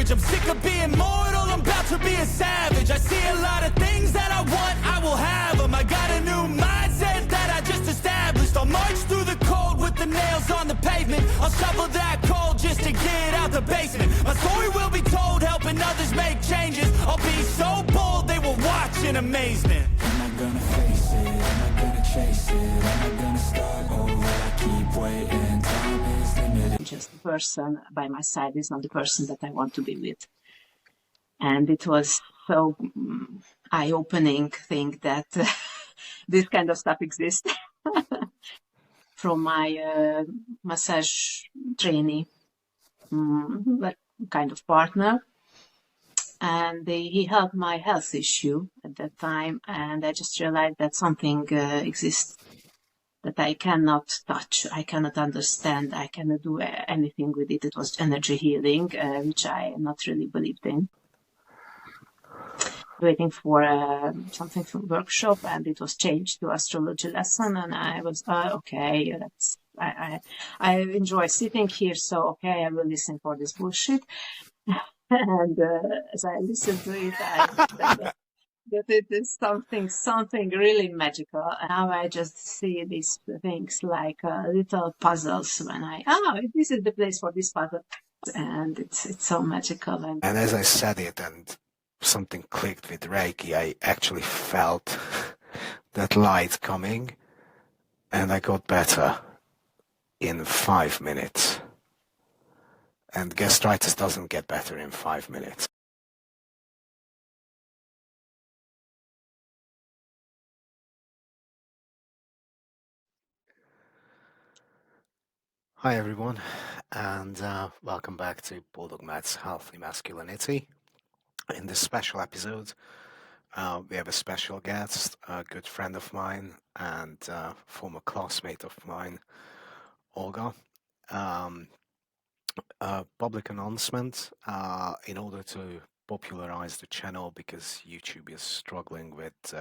average. I'm sick of being mortal, I'm about to be a savage. I see a lot of things that I want, I will have them. I got a new mindset that I just established. I'll march through the cold with the nails on the pavement. I'll shovel that coal just to get out the basement. My story will be told, helping others make changes. I'll be so bold, they will watch in amazement. Am I gonna face it? Am I gonna chase it? Am I gonna start over? I keep waiting, time is limited. Just the person by my side is not the person that I want to be with. And it was so eye-opening thing that this kind of stuff exists. From my massage trainee, like kind of partner. And he helped my health issue at that time. And I just realized that something exists that I cannot touch, I cannot understand, I cannot do anything with it. It was energy healing, which I not really believed in. Waiting for something from workshop, and it was changed to astrology lesson, and I was okay. I enjoy sitting here, so okay, I will listen for this bullshit. And as I listened to it, I understand that it is something really magical. Now I just see these things like little puzzles when this is the place for this puzzle, and it's so magical. And as I said it and something clicked with Reiki, I actually felt that light coming, and I got better in 5 minutes. And gastritis doesn't get better in 5 minutes. Hi everyone, and welcome back to Bulldog Matt's Healthy Masculinity. In this special episode, we have a special guest, a good friend of mine and former classmate of mine, Olga. A public announcement in order to popularize the channel, because YouTube is struggling with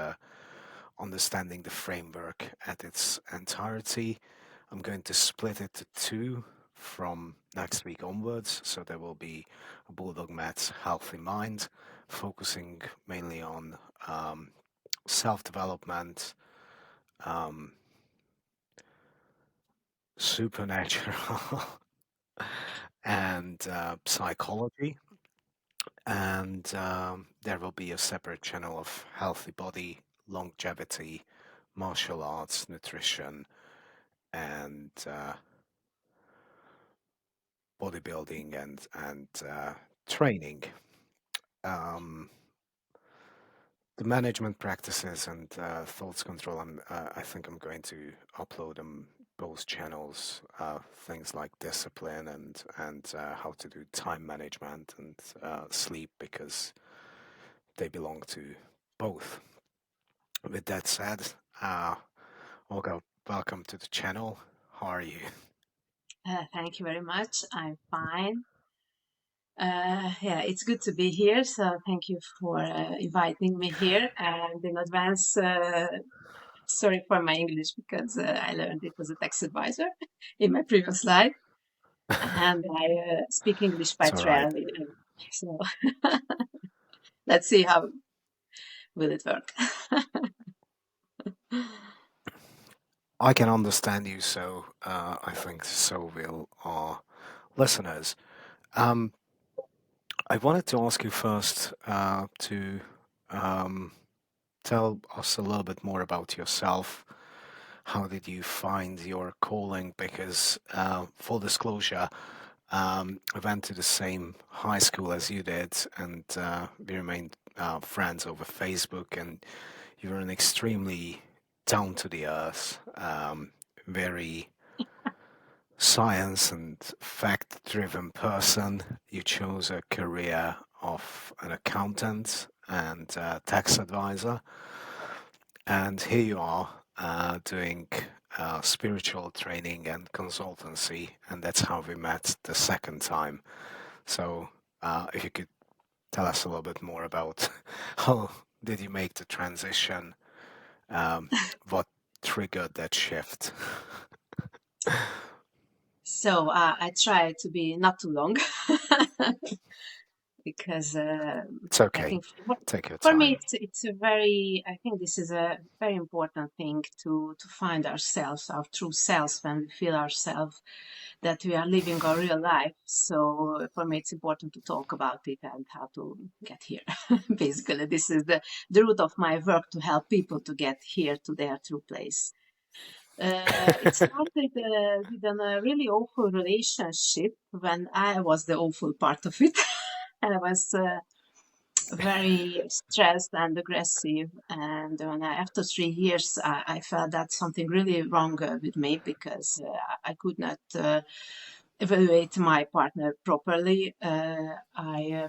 understanding the framework at its entirety. I'm going to split it to 2 from next week onwards, so there will be a Bulldog Matt's Healthy Mind, focusing mainly on self-development, supernatural, and psychology. And there will be a separate channel of healthy body, longevity, martial arts, nutrition, and bodybuilding and training. The management practices and thoughts control, I think I'm going to upload on both channels, things like discipline and how to do time management and sleep, because they belong to both. With that said, Olga, welcome to the channel. How are you? Thank you very much. I'm fine. It's good to be here. So thank you for inviting me here. And in advance, sorry for my English, because I learned it was a tax advisor in my previous life. And I speak English quite rarely. So let's see how will it work. I can understand you, so I think so will our listeners. I wanted to ask you first to tell us a little bit more about yourself. How did you find your calling? Because, full disclosure, I went to the same high school as you did, and we remained friends over Facebook, and you were an extremely down-to-the-earth, very science and fact-driven person. You chose a career of an accountant and tax advisor, and here you are doing spiritual training and consultancy, and that's how we met the second time. So if you could tell us a little bit more about how did you make the transition, what triggered that shift? So I try to be not too long. because It's I okay. think Take your for me time. it's a very, I think this is a very important thing to find ourselves, our true selves, when we feel ourselves that we are living our real life. So for me it's important to talk about it and how to get here. Basically, this is the root of my work, to help people to get here to their true place. It started with a really awful relationship when I was the awful part of it. I was very stressed and aggressive. And when after 3 years, I felt that something really wrong with me, because I could not evaluate my partner properly. I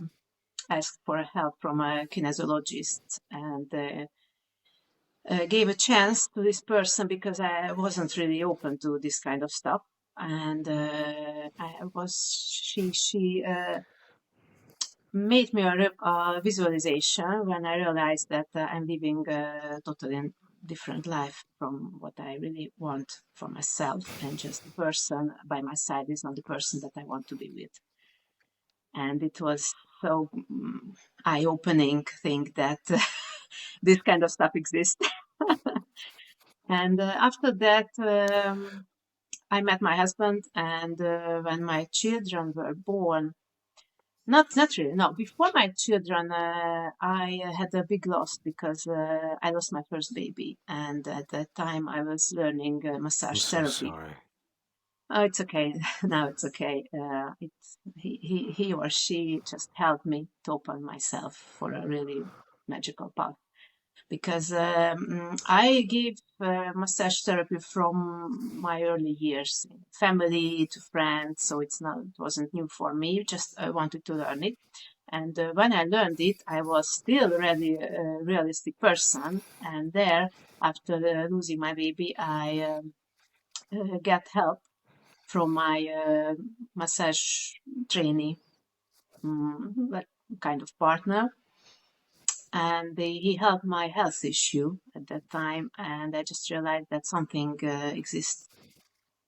asked for help from a kinesiologist, and gave a chance to this person, because I wasn't really open to this kind of stuff. And she made me a visualization when I realized that I'm living a totally different life from what I really want for myself, and just the person by my side is not the person that I want to be with. And it was so eye-opening thing that this kind of stuff exists. And after that, I met my husband, and when my children were born, not really, no. Before my children, I had a big loss, because I lost my first baby, and at that time I was learning I'm massage so therapy. sorry. Oh, it's okay. Now it's okay. It's he or she just helped me to open myself for a really magical path, because I give massage therapy from my early years, family to friends. So it wasn't new for me. Just I wanted to learn it, and when I learned it, I was still really a realistic person. And there, after losing my baby, I got help from my massage trainee, like kind of partner, and he helped my health issue at that time. And I just realized that something exists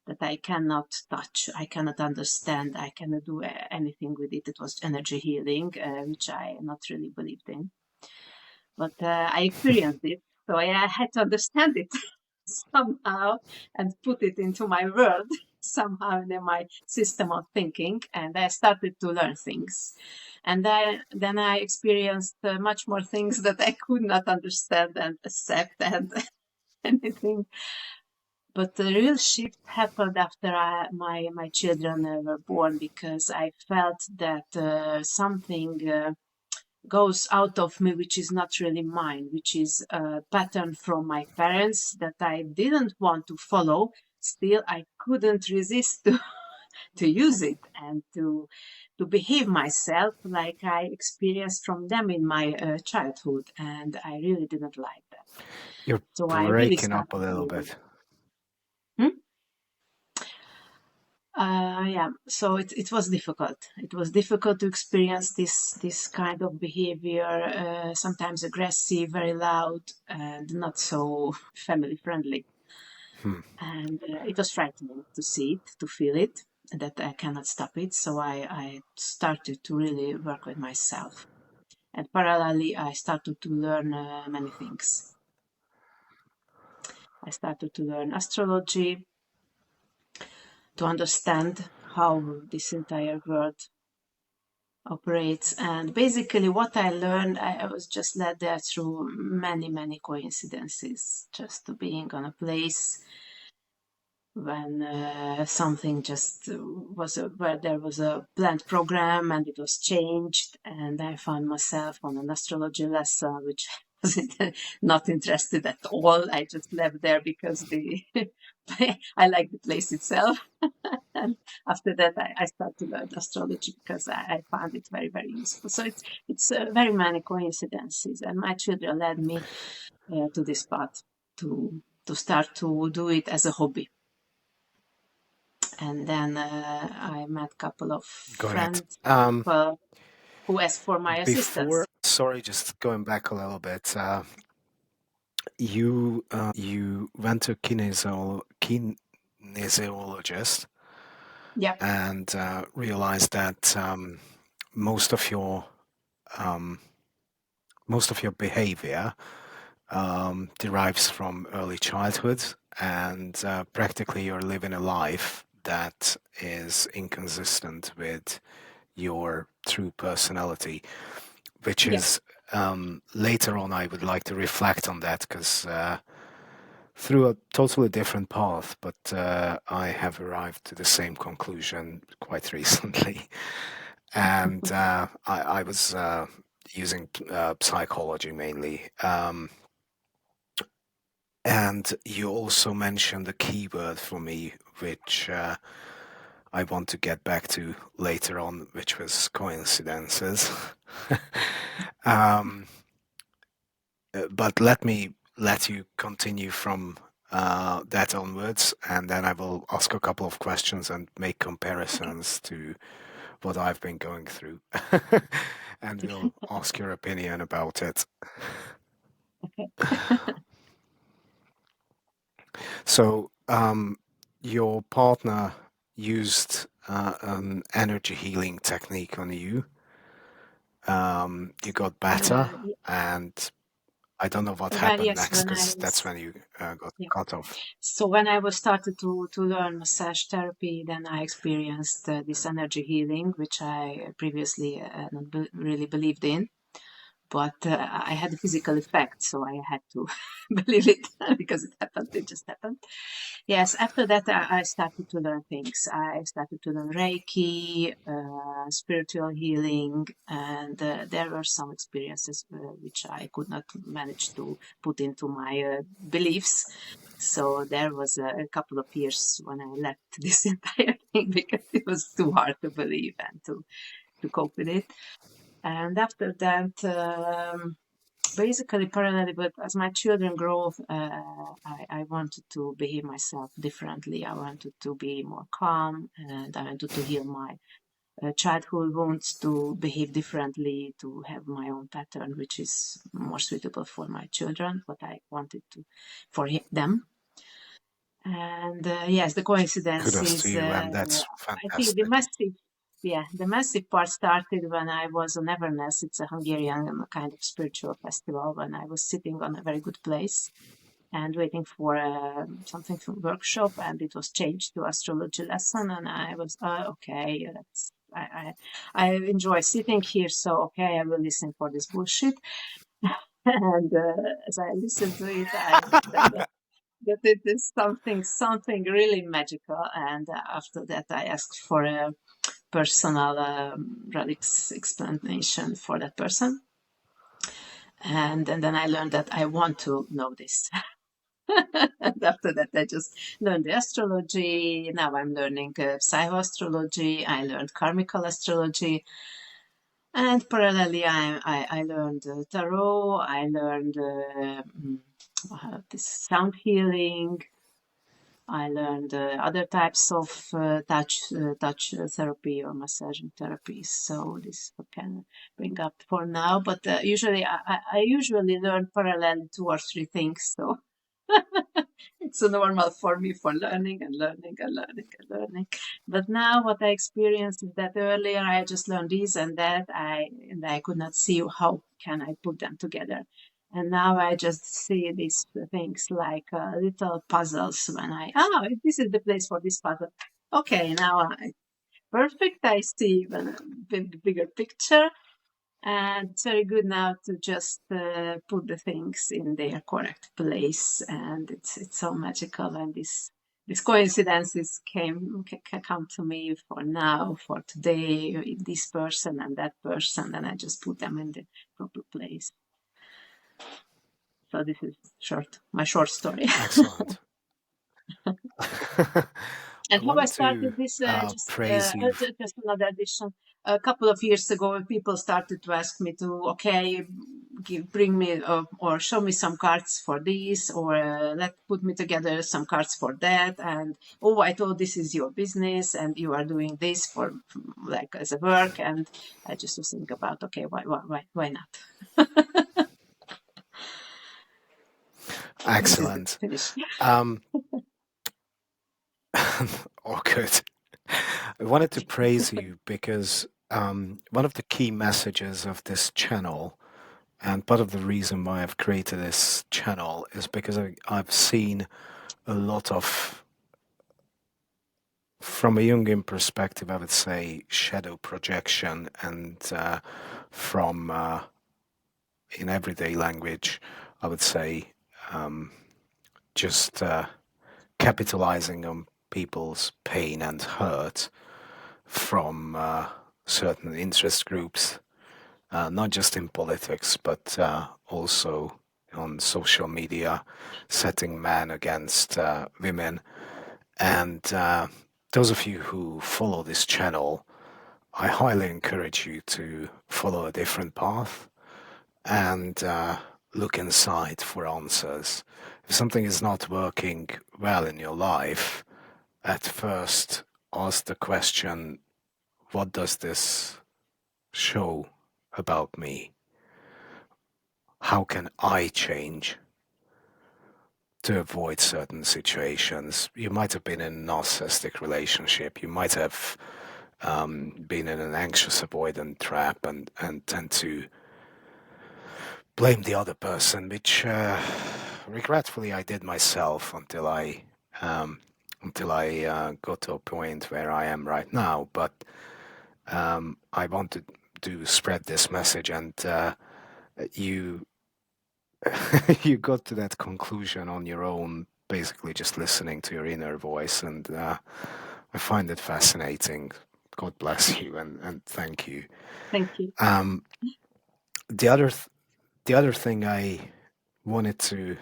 that I cannot touch, I cannot understand, I cannot do anything with it. It was energy healing, which I not really believed in, but I experienced it, so I had to understand it somehow and put it into my world somehow in my system of thinking. And I started to learn things, and then I experienced much more things that I could not understand and accept and anything. But the real shift happened after my children were born, because I felt that something goes out of me, which is not really mine, which is a pattern from my parents that I didn't want to follow. Still, I couldn't resist to use it and to behave myself like I experienced from them in my childhood, and I really didn't like that. You're So I really breaking up a started little to. bit. Hmm? Yeah, so it was difficult. It was difficult to experience this kind of behavior, sometimes aggressive, very loud, and not so family friendly. And it was frightening to see it, to feel it, that I cannot stop it. So I started to really work with myself. And parallelly, I started to learn many things. I started to learn astrology, to understand how this entire world operates. And basically, what I learned, I was just led there through many coincidences, just to being on a place when something just was where there was a planned program and it was changed, and I found myself on an astrology lesson, which I was not interested at all. I just left there because I like the place itself. And after that, I started to learn astrology because I found it very useful. So it's very many coincidences, and my children led me to this path, to start to do it as a hobby. And then I met a couple of Go ahead. friends who asked for my assistance. Sorry, just going back a little bit. You went to kinesiologist Yeah. and realized that most of your most of your behavior derives from early childhood, and practically you're living a life that is inconsistent with your true personality, which Yeah. is later on I would like to reflect on that, because through a totally different path, but I have arrived to the same conclusion quite recently. And I was using psychology mainly. And you also mentioned a keyword for me, which I want to get back to later on, which was coincidences. um, but let you continue from that onwards, and then I will ask a couple of questions and make Okay. comparisons to what I've been going through. And we'll ask your opinion about it. Okay. So, your partner used an energy healing technique on you. You got better, Yeah. and I don't know what Well, happened yes, next when I because that's was, when you got yeah. cut off. So when I was started to learn massage therapy, then I experienced this energy healing, which I previously not really believed in. But I had a physical effect, so I had to believe it because it happened. It just happened. Yes, after that, I started to learn things. I started to learn Reiki, spiritual healing, and there were some experiences which I could not manage to put into my beliefs. So there was a couple of years when I left this entire thing because it was too hard to believe and to cope with it. And after that, basically parallelly, but as my children grow, I wanted to behave myself differently. I wanted to be more calm, and I wanted to heal my childhood wounds, to behave differently, to have my own pattern, which is more suitable for my children, what I wanted to for them. And yes, the coincidence Kudos to is, you, and that's I think the fantastic. massive, yeah, the massive part started when I was on Everness. It's a Hungarian kind of spiritual festival. When I was sitting on a very good place and waiting for something from workshop, and it was changed to astrology lesson, and I was okay. That's I enjoy sitting here, so okay, I will listen for this bullshit. And as I listened to it, I understand that it is something really magical. And after that, I asked for a personal relics explanation for that person. And then I learned that I want to know this. And after that, I just learned the astrology. Now I'm learning psychoastrology. I learned karmical astrology. And parallelly, I learned tarot. I learned this sound healing. I learned other types of touch therapy or massaging therapies. So this I can bring up for now. But usually, I usually learn parallel 2 or 3 things. So it's a normal for me for learning and learning and learning and learning. But now what I experienced is that earlier I just learned this and that. I could not see how can I put them together. And now I just see these things like little puzzles when this is the place for this puzzle. Okay, now perfect. I see even a bigger picture. And it's very good now to just put the things in their correct place, and it's so magical. And these coincidences can come to me for now, for today, this person and that person, and I just put them in the proper place. So this is my short story. Excellent. I And how I wanted to started this, praise you. just another addition. A couple of years ago, people started to ask me to, okay, bring me or show me some cards for this, or put me together some cards for that. And oh, I thought this is your business, and you are doing this for like as a work. And I just was thinking about, okay, why not? This is the Excellent. finish. Oh, good. I wanted to praise you because one of the key messages of this channel, and part of the reason why I've created this channel, is because I've seen a lot of, from a Jungian perspective, I would say, shadow projection, and from, in everyday language, I would say, just capitalizing on people's pain and hurt from certain interest groups, not just in politics, but also on social media, setting men against women. And those of you who follow this channel, I highly encourage you to follow a different path and look inside for answers. If something is not working well in your life, at first ask the question, what does this show about me? How can I change to avoid certain situations? You might have been in a narcissistic relationship. You might have been in an anxious avoidant trap and tend to blame the other person, which regretfully I did myself until I got to a point where I am right now. But I wanted to spread this message, and you you got to that conclusion on your own, basically just listening to your inner voice, and I find it fascinating. God bless you, and thank you. Thank you. The other thing I wanted to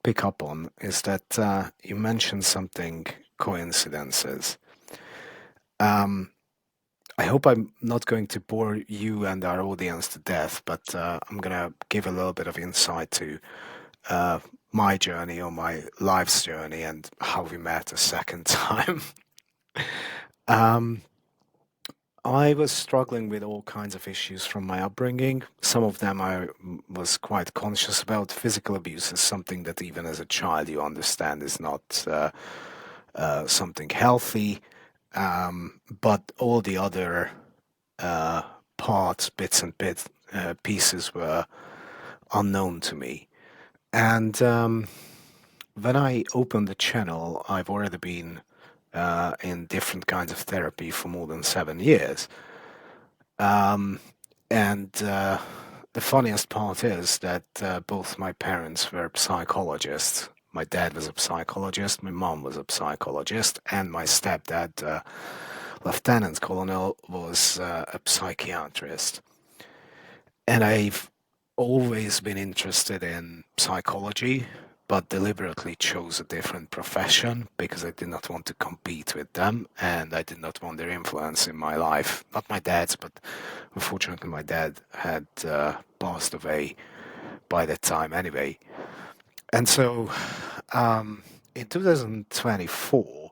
pick up on is that you mentioned something, coincidences. I hope I'm not going to bore you and our audience to death, but I'm going to give a little bit of insight to my journey, or my life's journey, and how we met a second time. I was struggling with all kinds of issues from my upbringing. Some of them I was quite conscious about. Physical abuse is something that even as a child you understand is not something healthy. But all the other parts, bits and pieces were unknown to me. And when I opened the channel, I've already been in different kinds of therapy for more than 7 years. And the funniest part is that both my parents were psychologists. My dad was a psychologist, my mom was a psychologist, and my stepdad, Lieutenant Colonel, was a psychiatrist. And I've always been interested in psychology, but deliberately chose a different profession because I did not want to compete with them, and I did not want their influence in my life. Not my dad's, but unfortunately my dad had passed away by that time anyway. And so in 2024,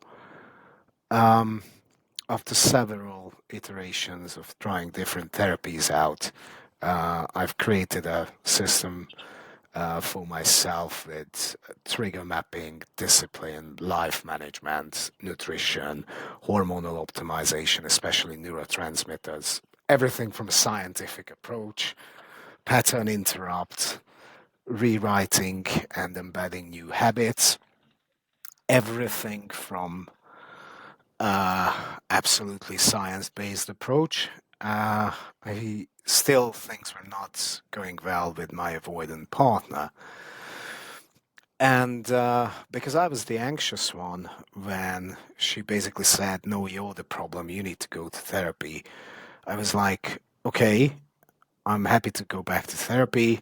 after several iterations of trying different therapies out, I've created a system for myself with trigger mapping, discipline, life management, nutrition, hormonal optimization, especially neurotransmitters, everything from a scientific approach, pattern interrupt, rewriting and embedding new habits, everything from absolutely science-based approach. I still things were not going well with my avoidant partner. And because I was the anxious one, when she basically said, no, you're the problem, you need to go to therapy, I was like, okay, I'm happy to go back to therapy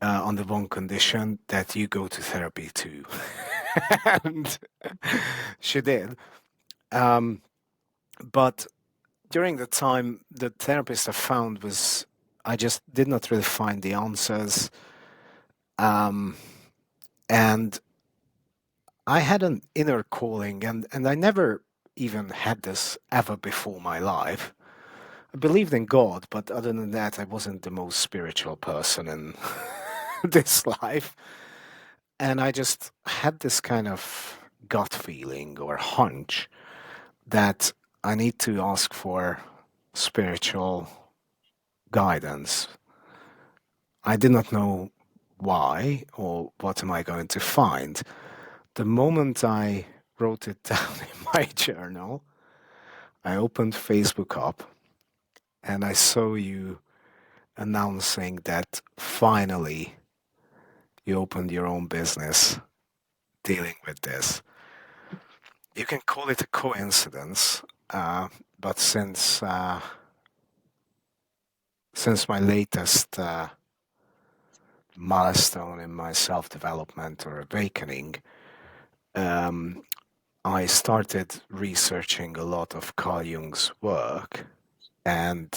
on the one condition that you go to therapy too. And she did. But during the time, the therapist I found was, I just did not really find the answers. And I had an inner calling, and I never even had this ever before my life. I believed in God, but other than that, I wasn't the most spiritual person in this life. And I just had this kind of gut feeling or hunch that I need to ask for spiritual guidance. I did not know why or what am I going to find. The moment I wrote it down in my journal, I opened Facebook up and I saw you announcing that finally you opened your own business dealing with this. You can call it a coincidence, but since my latest milestone in my self-development or awakening, I started researching a lot of Carl Jung's work, and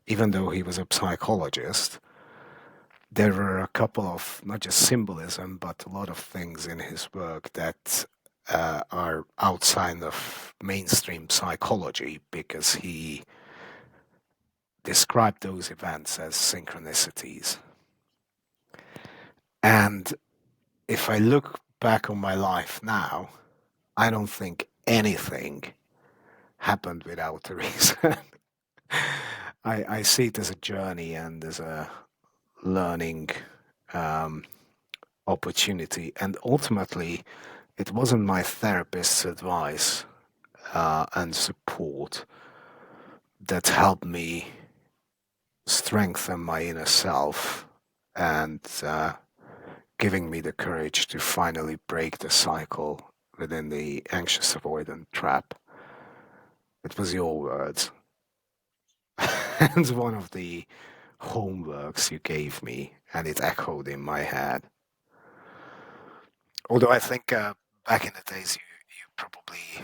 even though he was a psychologist, there were a couple of not just symbolism, but a lot of things in his work that are outside of mainstream psychology, because he described those events as synchronicities. And if I look back on my life now, I don't think anything happened without a reason. I see it as a journey and as a learning opportunity. And ultimately, it wasn't my therapist's advice and support that helped me strengthen my inner self and giving me the courage to finally break the cycle within the anxious avoidant trap. It was your words. And one of the homeworks you gave me, and it echoed in my head. Although I think back in the days you probably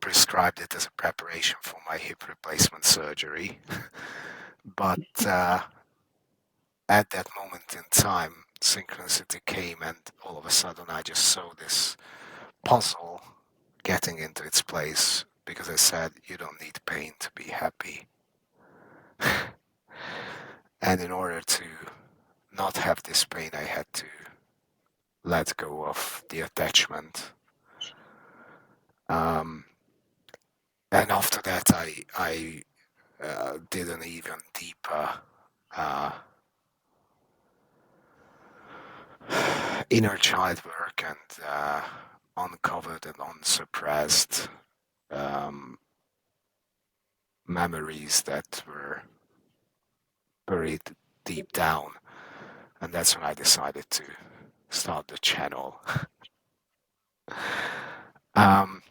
prescribed it as a preparation for my hip replacement surgery. But at that moment in time, synchronicity came, and all of a sudden I just saw this puzzle getting into its place, because I said, you don't need pain to be happy. And in order to not have this pain, I had to let go of the attachment. And after that, I did an even deeper inner child work and uncovered and unsuppressed memories that were buried deep down. And that's when I decided to start the channel. The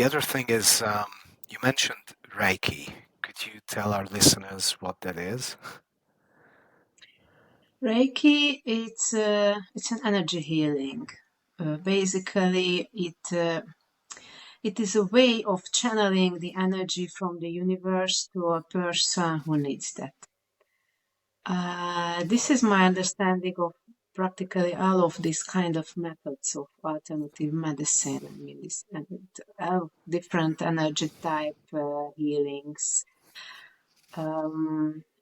other thing is, you mentioned Reiki. Could you tell our listeners what that is? Reiki, it's an energy healing. Basically, it is a way of channeling the energy from the universe to a person who needs that. This is my understanding of practically all of these kind of methods of alternative medicine. I mean, this different energy type healings.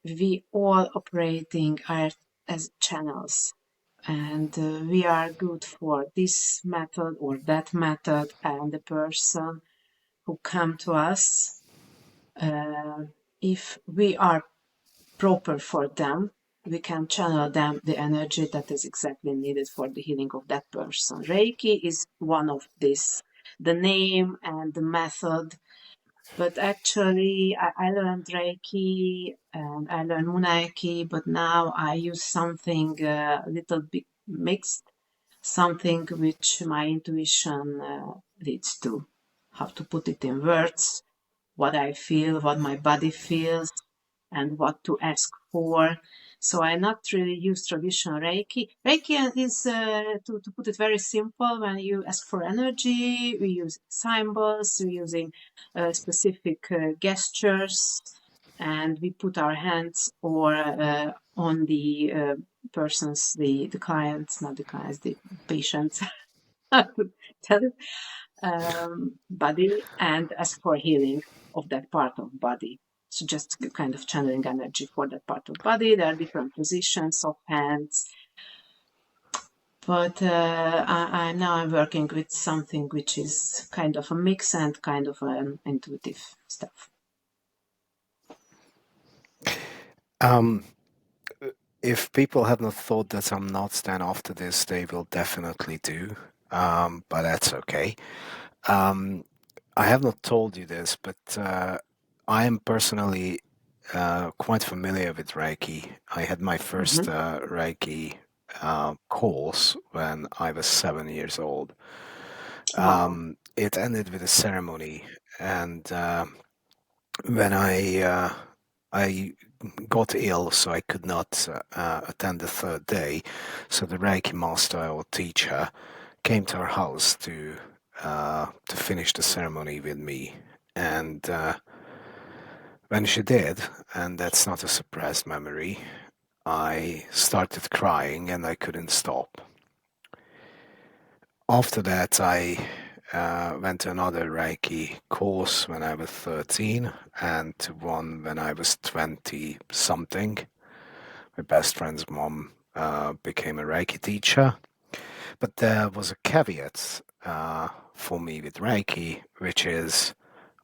We all operating are as channels, and we are good for this method or that method, and the person who come to us, if we are proper for them, we can channel them the energy that is exactly needed for the healing of that person. Reiki is one of these, the name and the method. But actually, I learned Reiki and I learned Munaiki, but now I use something a little bit mixed, something which my intuition leads to. How to put it in words, what I feel, what my body feels, and what to ask for. So I not really use traditional Reiki. Reiki is, to put it very simple, when you ask for energy, we use symbols, we're using specific gestures, and we put our hands or on the persons, the clients, not the clients, the patients, I could tell it, body, and ask for healing of that part of body. So just kind of channeling energy for that part of body. There are different positions of hands. But I'm working with something which is kind of a mix and kind of an intuitive stuff. If people have not thought that I'm not, then after this they will definitely do. But that's okay. I have not told you this, but I am personally quite familiar with Reiki. I had my first Reiki course when I was 7 years old. Wow. It ended with a ceremony, and when I got ill, so I could not attend the third day. So the Reiki master or teacher came to our house to finish the ceremony with me, and when she did, and that's not a suppressed memory, I started crying and I couldn't stop. After that, I went to another Reiki course when I was 13 and to one when I was 20 something. My best friend's mom became a Reiki teacher. But there was a caveat for me with Reiki, which is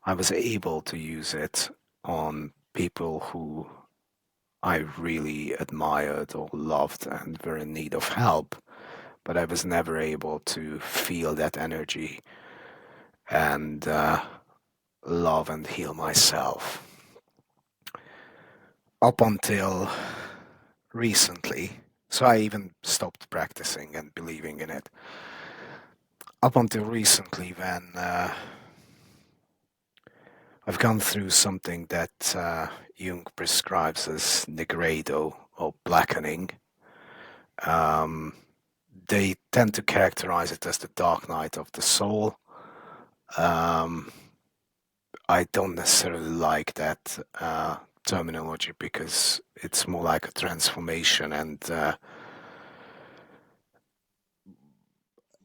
I was able to use it on people who I really admired or loved and were in need of help, but I was never able to feel that energy and love and heal myself. Up until recently, so I even stopped practicing and believing in it. Up until recently, when I've gone through something that Jung prescribes as nigredo or blackening. They tend to characterize it as the dark night of the soul. I don't necessarily like that terminology because it's more like a transformation, and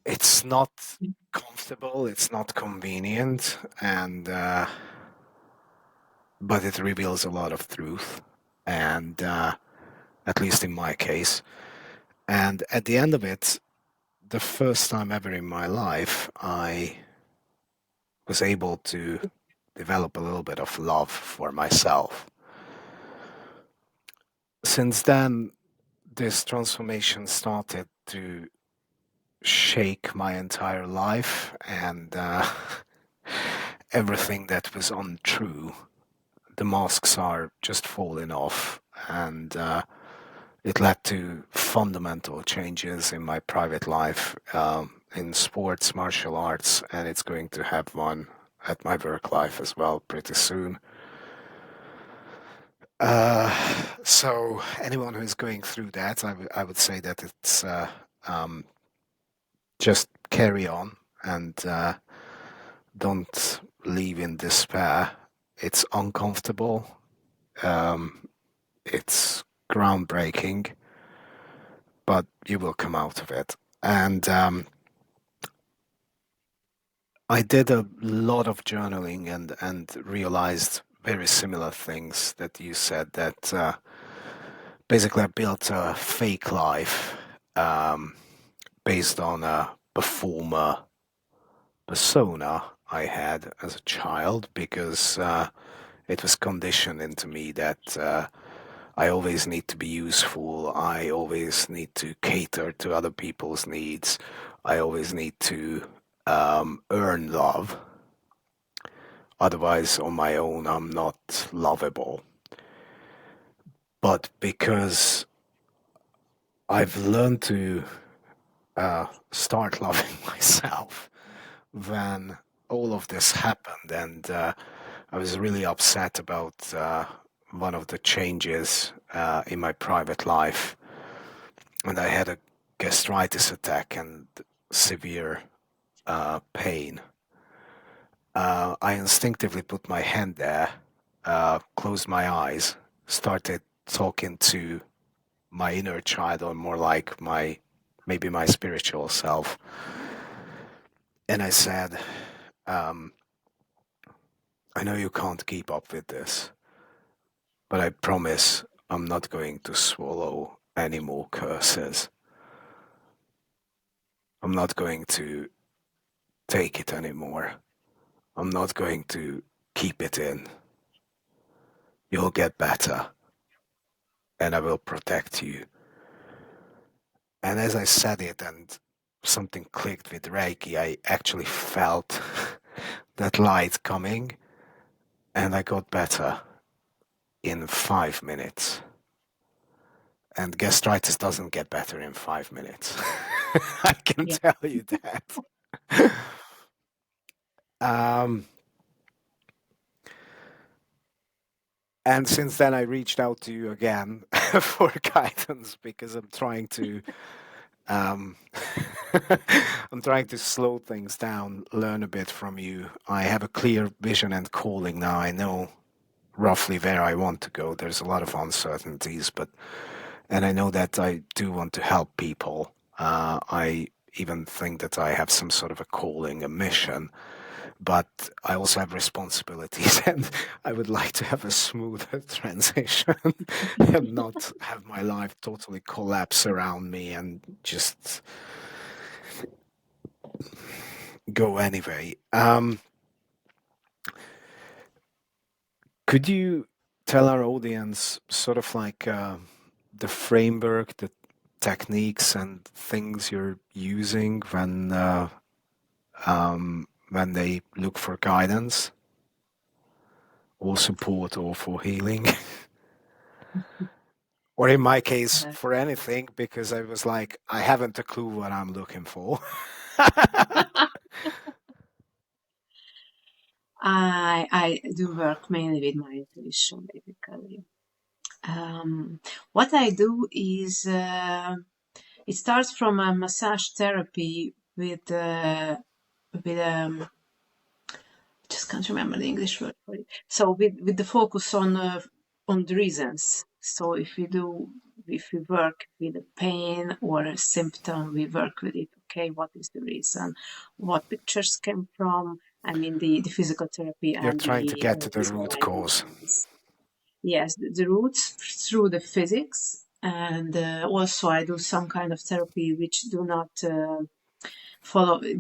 it's not comfortable, it's not convenient, and but it reveals a lot of truth, and at least in my case. And at the end of it, the first time ever in my life, I was able to develop a little bit of love for myself. Since then, this transformation started to shake my entire life, and everything that was untrue, the masks are just falling off, and it led to fundamental changes in my private life, in sports, martial arts, and it's going to have one at my work life as well pretty soon. So anyone who's going through that, I would say that it's just carry on and don't leave in despair. It's uncomfortable. It's groundbreaking, but you will come out of it. And I did a lot of journaling and realized very similar things that you said, that basically I built a fake life based on a performer persona I had as a child, because it was conditioned into me that I always need to be useful, I always need to cater to other people's needs, I always need to earn love. Otherwise, on my own, I'm not lovable. But because I've learned to start loving myself when all of this happened, and I was really upset about one of the changes in my private life, and I had a gastritis attack and severe pain. I instinctively put my hand there, closed my eyes, started talking to my inner child, or more like maybe my spiritual self. And I said, I know you can't keep up with this, but I promise I'm not going to swallow any more curses. I'm not going to take it anymore. I'm not going to keep it in. You'll get better, and I will protect you. And as I said it and something clicked with Reiki, I actually felt that light coming, and I got better in 5 minutes. And gastritis doesn't get better in 5 minutes. I can Yeah. tell you that. um, and since then, I reached out to you again for guidance because I'm trying to um, I'm trying to slow things down, learn a bit from you. I have a clear vision and calling now. I know roughly where I want to go. There's a lot of uncertainties, and I know that I do want to help people. I even think that I have some sort of a calling, a mission, but I also have responsibilities, and I would like to have a smoother transition and not have my life totally collapse around me and just go anyway. Could you tell our audience sort of like the framework, the techniques and things you're using when they look for guidance or support or for healing? Or in my case, Uh, for anything, because I was like, I haven't a clue what I'm looking for. I do work mainly with my intuition, basically. What I do is it starts from a massage therapy with just can't remember the English word for it. So with the focus on the reasons. So if we work with a pain or a symptom, we work with it. Okay, what is the reason? What pictures came from? I mean, the physical therapy You're and trying to the get to the root cause. visualizations. Yes, the roots through the physics, and also I do some kind of therapy which do not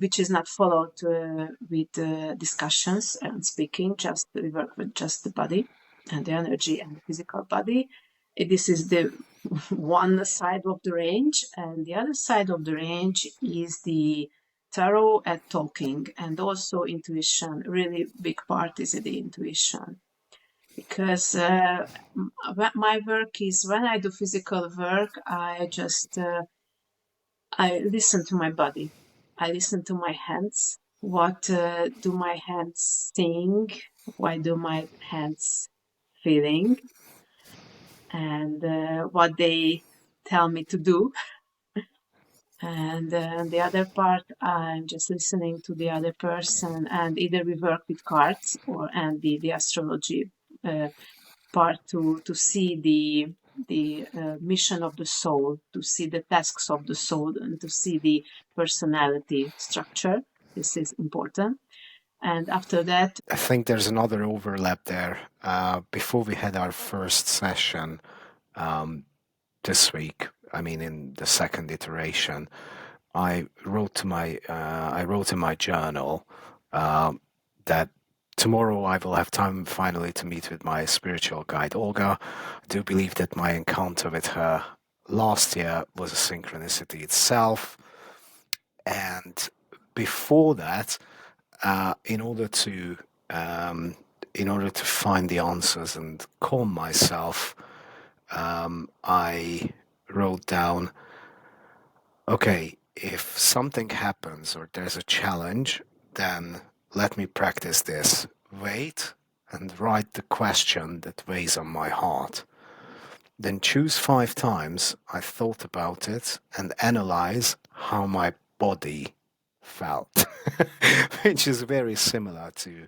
which is not followed with discussions and speaking. Just we work with just the body and the energy and the physical body. This is the one side of the range, and the other side of the range is the tarot and talking, and also intuition. Really big part is the intuition, because my work is when I do physical work, I listen to my body. I listen to my hands. What do my hands sing? What do my hands feeling? And what they tell me to do. And the other part, I'm just listening to the other person, and either we work with cards and the astrology part to see the mission of the soul, to see the tasks of the soul, and to see the personality structure. This is important. And after that, I think there's another overlap there. Before we had our first session this week, I mean, in the second iteration, I wrote in my journal that tomorrow I will have time finally to meet with my spiritual guide Olga. I do believe that my encounter with her last year was a synchronicity itself, and before that, uh, in order to um, in order to find the answers and calm myself, I wrote down, okay, if something happens or there's a challenge, then let me practice this. Wait and write the question that weighs on my heart. Then choose 5 times I thought about it and analyze how my body felt, which is very similar to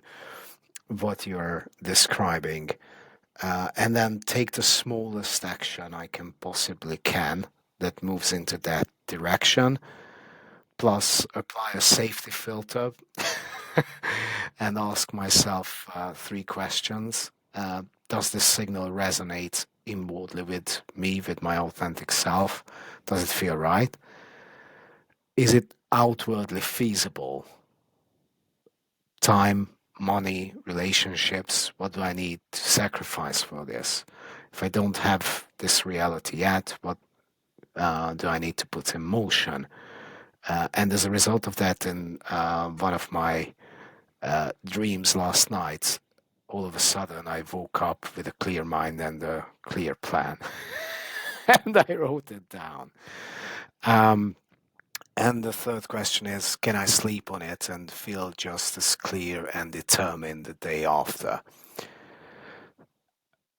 what you're describing. And then take the smallest action I can possibly can that moves into that direction, plus apply a safety filter and ask myself 3 questions. Does this signal resonate inwardly with me, with my authentic self? Does it feel right? is it outwardly feasible? Time, money, relationships, what do I need to sacrifice for this? If I don't have this reality yet, what do I need to put in motion? And as a result of that, in one of my dreams last night, all of a sudden I woke up with a clear mind and a clear plan. And I wrote it down. And the third question is, can I sleep on it and feel just as clear and determined the day after?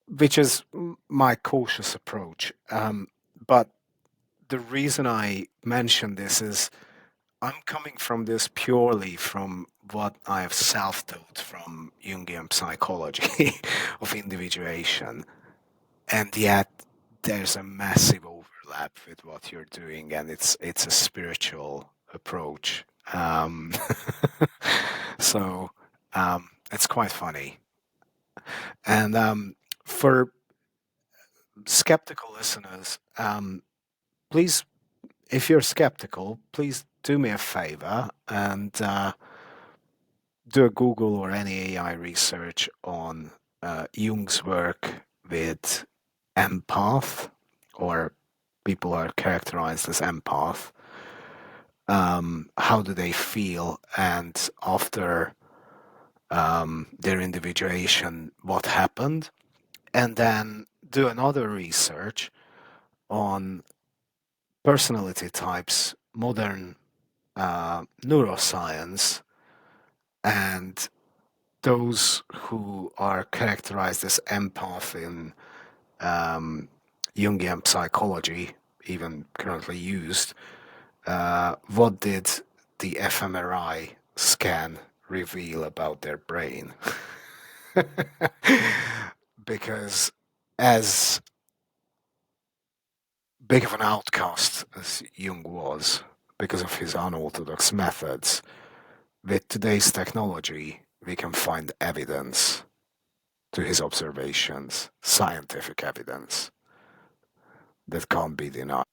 Which is my cautious approach. But the reason I mention this is I'm coming from this purely from what I have self-taught from Jungian psychology of individuation. And yet there's a massive overlap with what you're doing, and it's a spiritual approach. So it's quite funny. And for skeptical listeners, please, if you're skeptical, please do me a favor and do a Google or any AI research on Jung's work with empath, or people are characterized as empath. How do they feel? And after their individuation, what happened? And then do another research on personality types, modern neuroscience, and those who are characterized as empath in Jungian psychology, even currently used, what did the fMRI scan reveal about their brain? Because as big of an outcast as Jung was, because of his unorthodox methods, with today's technology, we can find evidence to his observations, scientific evidence that can't be denied.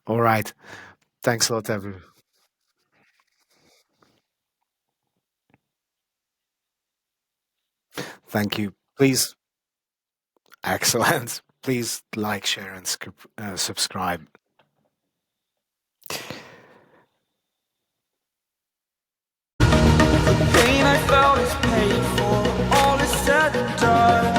All right. Thanks a lot, everyone. Thank you. Please, excellent. Please like, share, and subscribe. Pain I felt is paid for, all is said and done.